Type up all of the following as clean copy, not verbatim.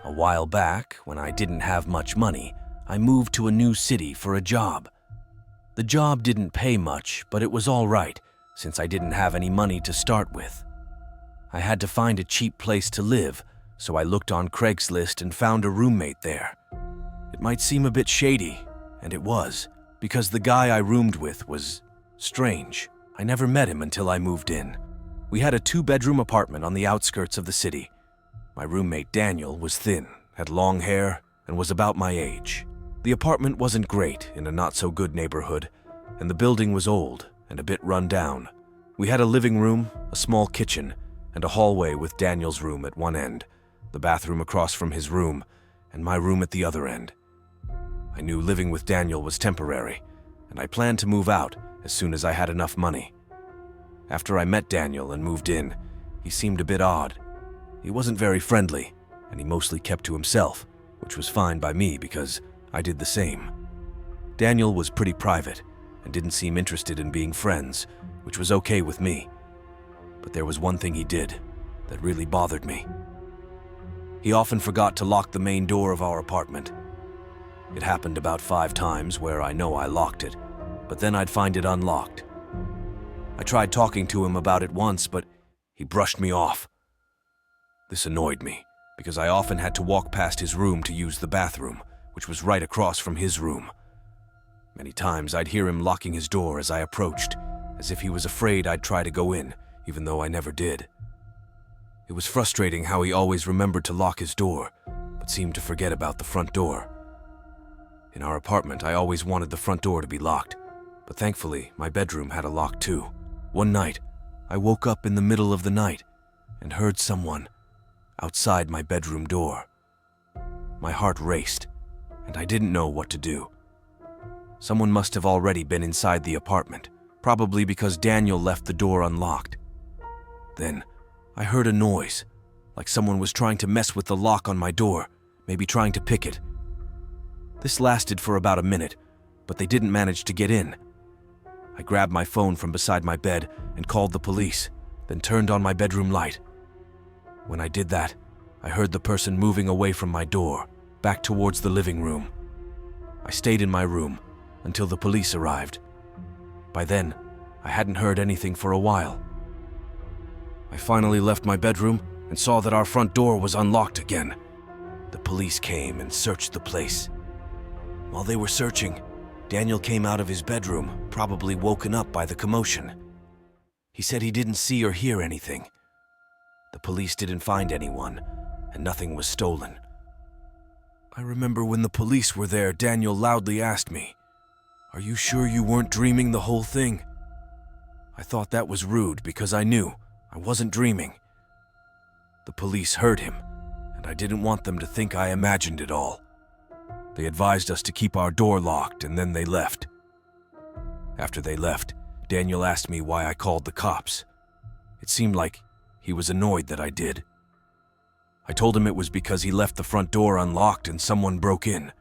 A while back, when I didn't have much money, I moved to a new city for a job. The job didn't pay much, but it was all right, since I didn't have any money to start with. I had to find a cheap place to live, so I looked on Craigslist and found a roommate there. It might seem a bit shady, and it was, because the guy I roomed with was strange. I never met him until I moved in. We had a 2-bedroom apartment on the outskirts of the city. My roommate Daniel was thin, had long hair, and was about my age. The apartment wasn't great in a not-so-good neighborhood, and the building was old and a bit run down. We had a living room, a small kitchen, and a hallway with Daniel's room at one end, the bathroom across from his room, and my room at the other end. I knew living with Daniel was temporary, and I planned to move out as soon as I had enough money. After I met Daniel and moved in, he seemed a bit odd. He wasn't very friendly, and he mostly kept to himself, which was fine by me because I did the same. Daniel was pretty private and didn't seem interested in being friends, which was okay with me. But there was one thing he did that really bothered me. He often forgot to lock the main door of our apartment. It happened about 5 times where I know I locked it, but then I'd find it unlocked. I tried talking to him about it once, but he brushed me off. This annoyed me, because I often had to walk past his room to use the bathroom, which was right across from his room. Many times I'd hear him locking his door as I approached, as if he was afraid I'd try to go in, even though I never did. It was frustrating how he always remembered to lock his door, but seemed to forget about the front door. In our apartment, I always wanted the front door to be locked, but thankfully, my bedroom had a lock too. One night, I woke up in the middle of the night and heard someone outside my bedroom door. My heart raced, and I didn't know what to do. Someone must have already been inside the apartment, probably because Daniel left the door unlocked. Then, I heard a noise, like someone was trying to mess with the lock on my door, maybe trying to pick it. This lasted for about a minute, but they didn't manage to get in. I grabbed my phone from beside my bed and called the police, then turned on my bedroom light. When I did that, I heard the person moving away from my door, back towards the living room. I stayed in my room until the police arrived. By then, I hadn't heard anything for a while. I finally left my bedroom and saw that our front door was unlocked again. The police came and searched the place. While they were searching, Daniel came out of his bedroom, probably woken up by the commotion. He said he didn't see or hear anything. The police didn't find anyone, and nothing was stolen. I remember when the police were there, Daniel loudly asked me, "Are you sure you weren't dreaming the whole thing?" I thought that was rude because I knew I wasn't dreaming. The police heard him, and I didn't want them to think I imagined it all. They advised us to keep our door locked, and then they left. After they left, Daniel asked me why I called the cops. It seemed like he was annoyed that I did. I told him it was because he left the front door unlocked and someone broke in.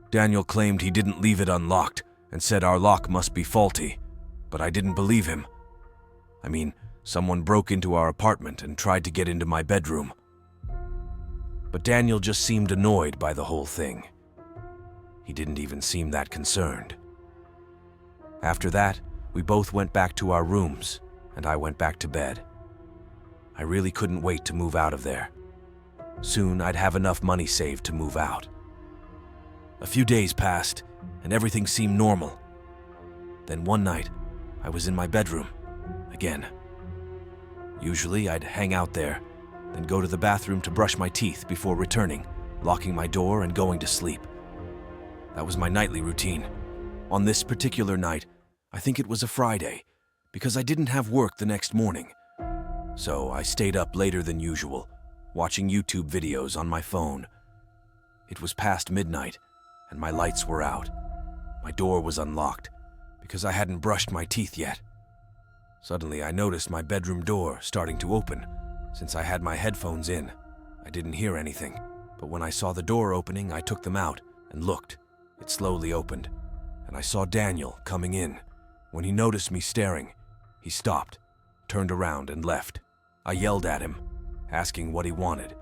Daniel claimed he didn't leave it unlocked and said our lock must be faulty, but I didn't believe him. I mean, someone broke into our apartment and tried to get into my bedroom. But Daniel just seemed annoyed by the whole thing. He didn't even seem that concerned. After that, we both went back to our rooms, and I went back to bed. I really couldn't wait to move out of there. Soon, I'd have enough money saved to move out. A few days passed, and everything seemed normal. Then one night, I was in my bedroom, again. Usually, I'd hang out there, then go to the bathroom to brush my teeth before returning, locking my door and going to sleep. That was my nightly routine. On this particular night, I think it was a Friday, because I didn't have work the next morning. So I stayed up later than usual, watching YouTube videos on my phone. It was past midnight, and my lights were out. My door was unlocked, because I hadn't brushed my teeth yet. Suddenly, I noticed my bedroom door starting to open. Since I had my headphones in, I didn't hear anything, but when I saw the door opening, I took them out and looked. It slowly opened, and I saw Daniel coming in. When he noticed me staring, he stopped, turned around and left. I yelled at him, asking what he wanted,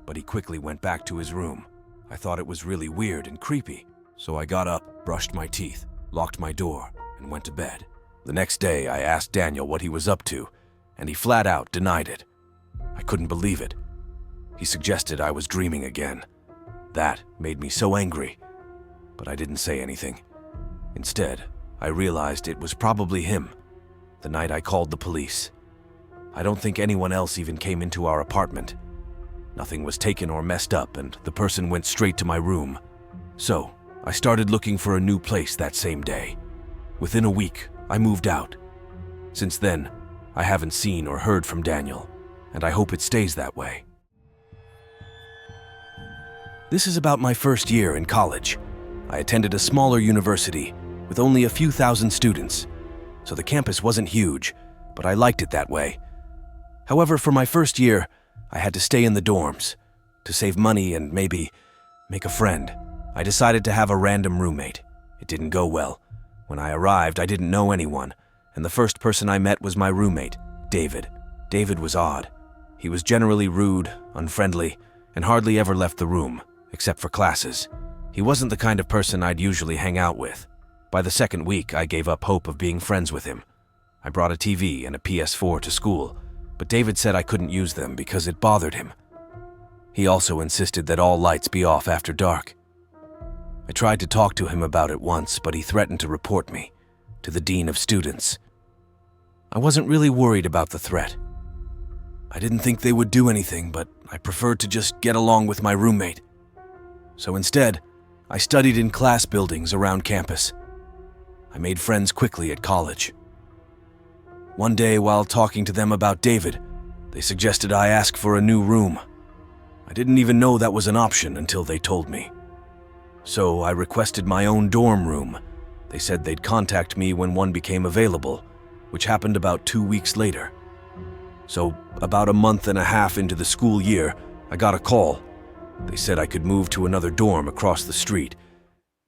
but he quickly went back to his room. I thought it was really weird and creepy, so I got up, brushed my teeth, locked my door, and went to bed. The next day, I asked Daniel what he was up to, and he flat out denied it. I couldn't believe it. He suggested I was dreaming again. That made me so angry, but I didn't say anything. Instead, I realized it was probably him, the night I called the police. I don't think anyone else even came into our apartment. Nothing was taken or messed up, and the person went straight to my room. So, I started looking for a new place that same day. Within a week, I moved out. Since then, I haven't seen or heard from Daniel, and I hope it stays that way. This is about my first year in college. I attended a smaller university with only a few thousand students, so the campus wasn't huge, but I liked it that way. However, for my first year, I had to stay in the dorms. To save money and maybe make a friend, I decided to have a random roommate. It didn't go well. When I arrived, I didn't know anyone, and the first person I met was my roommate, David. David was odd. He was generally rude, unfriendly, and hardly ever left the room, except for classes. He wasn't the kind of person I'd usually hang out with. By the second week, I gave up hope of being friends with him. I brought a TV and a PS4 to school, but David said I couldn't use them because it bothered him. He also insisted that all lights be off after dark. I tried to talk to him about it once, but he threatened to report me to the dean of students. I wasn't really worried about the threat. I didn't think they would do anything, but I preferred to just get along with my roommate. So instead, I studied in class buildings around campus. I made friends quickly at college. One day, while talking to them about David, they suggested I ask for a new room. I didn't even know that was an option until they told me. So I requested my own dorm room. They said they'd contact me when one became available, which happened about 2 weeks later. So about a month and a half into the school year, I got a call. They said I could move to another dorm across the street.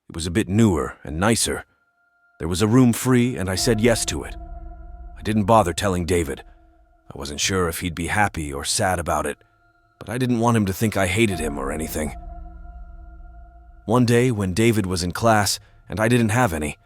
It was a bit newer and nicer. There was a room free, and I said yes to it. I didn't bother telling David. I wasn't sure if he'd be happy or sad about it, but I didn't want him to think I hated him or anything. One day, when David was in class and I didn't have any,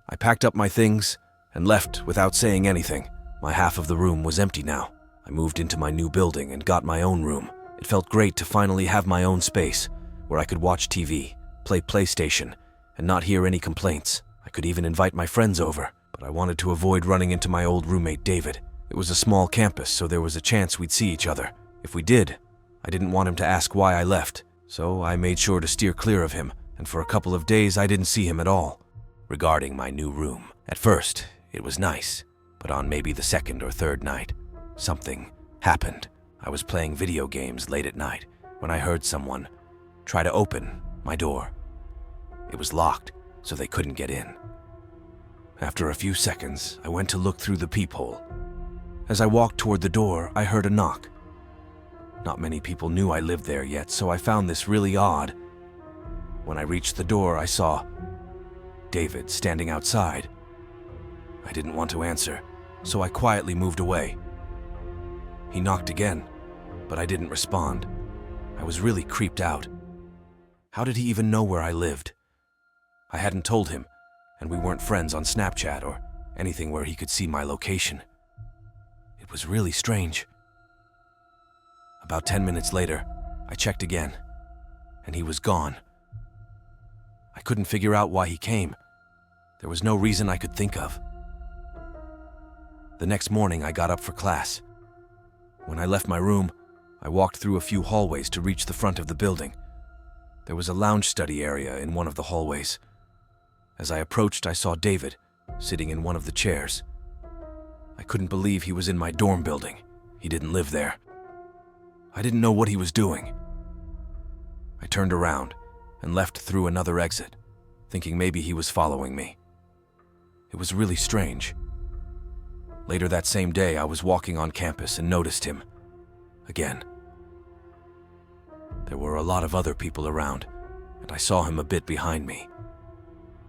I packed up my things and left without saying anything. My half of the room was empty now. I moved into my new building and got my own room. It felt great to finally have my own space, where I could watch TV, play PlayStation, and not hear any complaints. I could even invite my friends over, but I wanted to avoid running into my old roommate David. It was a small campus, so there was a chance we'd see each other. If we did, I didn't want him to ask why I left, so I made sure to steer clear of him, and for a couple of days I didn't see him at all. Regarding my new room, at first, it was nice, but on maybe the second or third night, something happened. I was playing video games late at night when I heard someone try to open my door. It was locked, so they couldn't get in. After a few seconds, I went to look through the peephole. As I walked toward the door, I heard a knock. Not many people knew I lived there yet, so I found this really odd. When I reached the door, I saw David standing outside. I didn't want to answer, so I quietly moved away. He knocked again, but I didn't respond. I was really creeped out. How did he even know where I lived? I hadn't told him, and we weren't friends on Snapchat or anything where he could see my location. It was really strange. About 10 minutes later, I checked again, and he was gone. I couldn't figure out why he came. There was no reason I could think of. The next morning, I got up for class. When I left my room, I walked through a few hallways to reach the front of the building. There was a lounge study area in one of the hallways. As I approached, I saw David sitting in one of the chairs. I couldn't believe he was in my dorm building. He didn't live there. I didn't know what he was doing. I turned around and left through another exit, thinking maybe he was following me. It was really strange. Later that same day, I was walking on campus and noticed him again. There were a lot of other people around, and I saw him a bit behind me.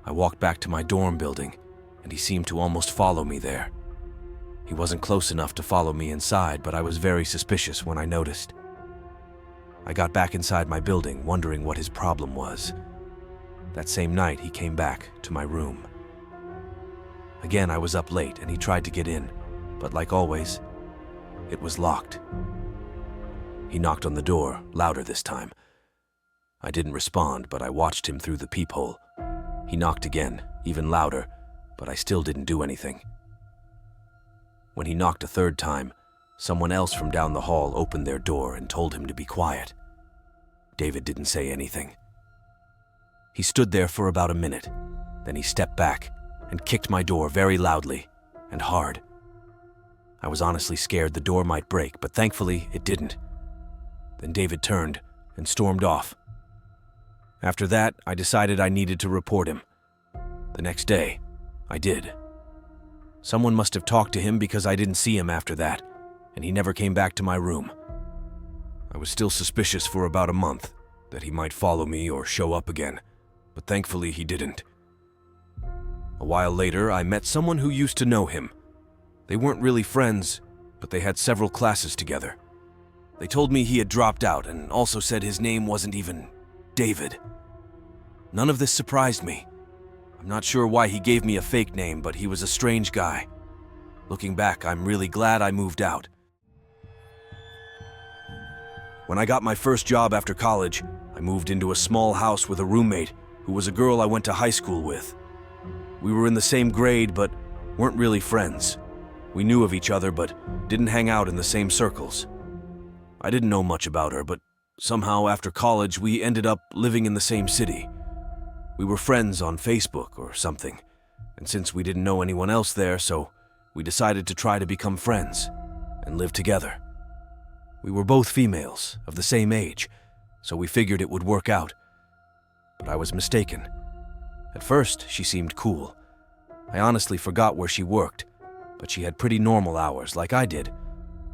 I walked back to my dorm building, and he seemed to almost follow me there. He wasn't close enough to follow me inside, but I was very suspicious when I noticed. I got back inside my building, wondering what his problem was. That same night, he came back to my room. Again, I was up late and he tried to get in, but like always, it was locked. He knocked on the door, louder this time. I didn't respond, but I watched him through the peephole. He knocked again, even louder, but I still didn't do anything. When he knocked a third time, someone else from down the hall opened their door and told him to be quiet. David didn't say anything. He stood there for about a minute, then he stepped back and kicked my door very loudly and hard. I was honestly scared the door might break, but thankfully it didn't. Then David turned and stormed off. After that, I decided I needed to report him. The next day, I did. Someone must have talked to him because I didn't see him after that, and he never came back to my room. I was still suspicious for about a month that he might follow me or show up again, but thankfully he didn't. A while later, I met someone who used to know him. They weren't really friends, but they had several classes together. They told me he had dropped out and also said his name wasn't even David. None of this surprised me. I'm not sure why he gave me a fake name, but he was a strange guy. Looking back, I'm really glad I moved out. When I got my first job after college, I moved into a small house with a roommate who was a girl I went to high school with. We were in the same grade, but weren't really friends. We knew of each other, but didn't hang out in the same circles. I didn't know much about her, but somehow after college, we ended up living in the same city. We were friends on Facebook or something, and since we didn't know anyone else there, so we decided to try to become friends and live together. We were both females, of the same age, so we figured it would work out. But I was mistaken. At first, she seemed cool. I honestly forgot where she worked, but she had pretty normal hours like I did.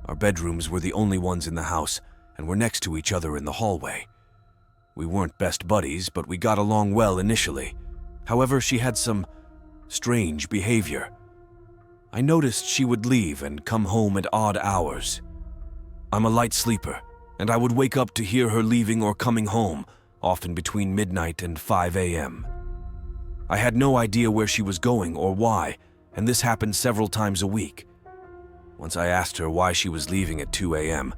Our bedrooms were the only ones in the house and were next to each other in the hallway. We weren't best buddies, but we got along well initially. However, she had some strange behavior. I noticed she would leave and come home at odd hours. I'm a light sleeper, and I would wake up to hear her leaving or coming home, often between midnight and 5 a.m. I had no idea where she was going or why, and this happened several times a week. Once I asked her why she was leaving at 2 a.m.,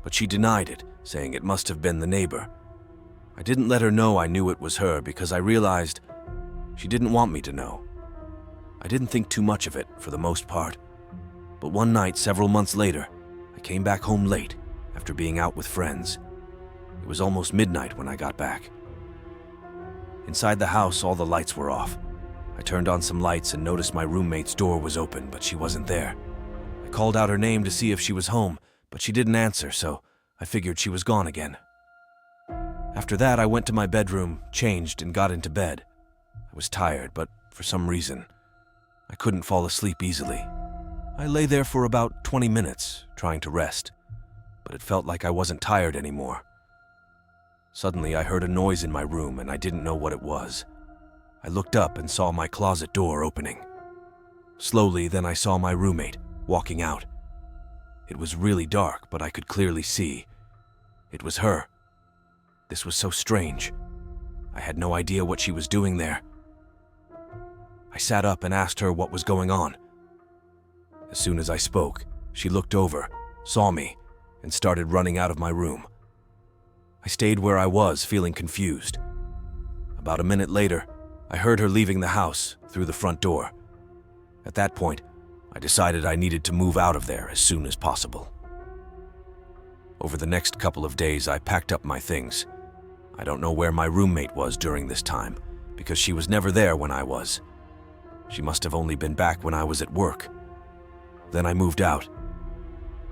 but she denied it, saying it must have been the neighbor. I didn't let her know I knew it was her because I realized she didn't want me to know. I didn't think too much of it for the most part, but one night several months later, I came back home late after being out with friends. It was almost midnight when I got back. Inside the house, all the lights were off. I turned on some lights and noticed my roommate's door was open, but she wasn't there. I called out her name to see if she was home, but she didn't answer, so I figured she was gone again. After that, I went to my bedroom, changed, and got into bed. I was tired, but for some reason, I couldn't fall asleep easily. I lay there for about 20 minutes, trying to rest, but it felt like I wasn't tired anymore. Suddenly, I heard a noise in my room, and I didn't know what it was. I looked up and saw my closet door opening. Slowly, then I saw my roommate walking out. It was really dark, but I could clearly see. It was her. This was so strange. I had no idea what she was doing there. I sat up and asked her what was going on. As soon as I spoke, she looked over, saw me, and started running out of my room. I stayed where I was, feeling confused. About a minute later, I heard her leaving the house through the front door. At that point, I decided I needed to move out of there as soon as possible. Over the next couple of days, I packed up my things. I don't know where my roommate was during this time, because she was never there when I was. She must have only been back when I was at work. Then I moved out.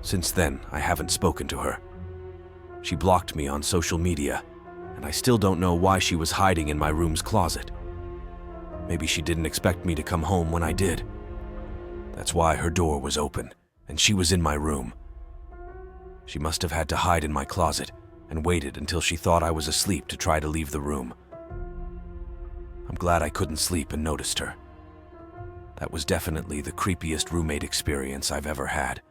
Since then, I haven't spoken to her. She blocked me on social media, and I still don't know why she was hiding in my room's closet. Maybe she didn't expect me to come home when I did. That's why her door was open, and she was in my room. She must have had to hide in my closet and waited until she thought I was asleep to try to leave the room. I'm glad I couldn't sleep and noticed her. That was definitely the creepiest roommate experience I've ever had.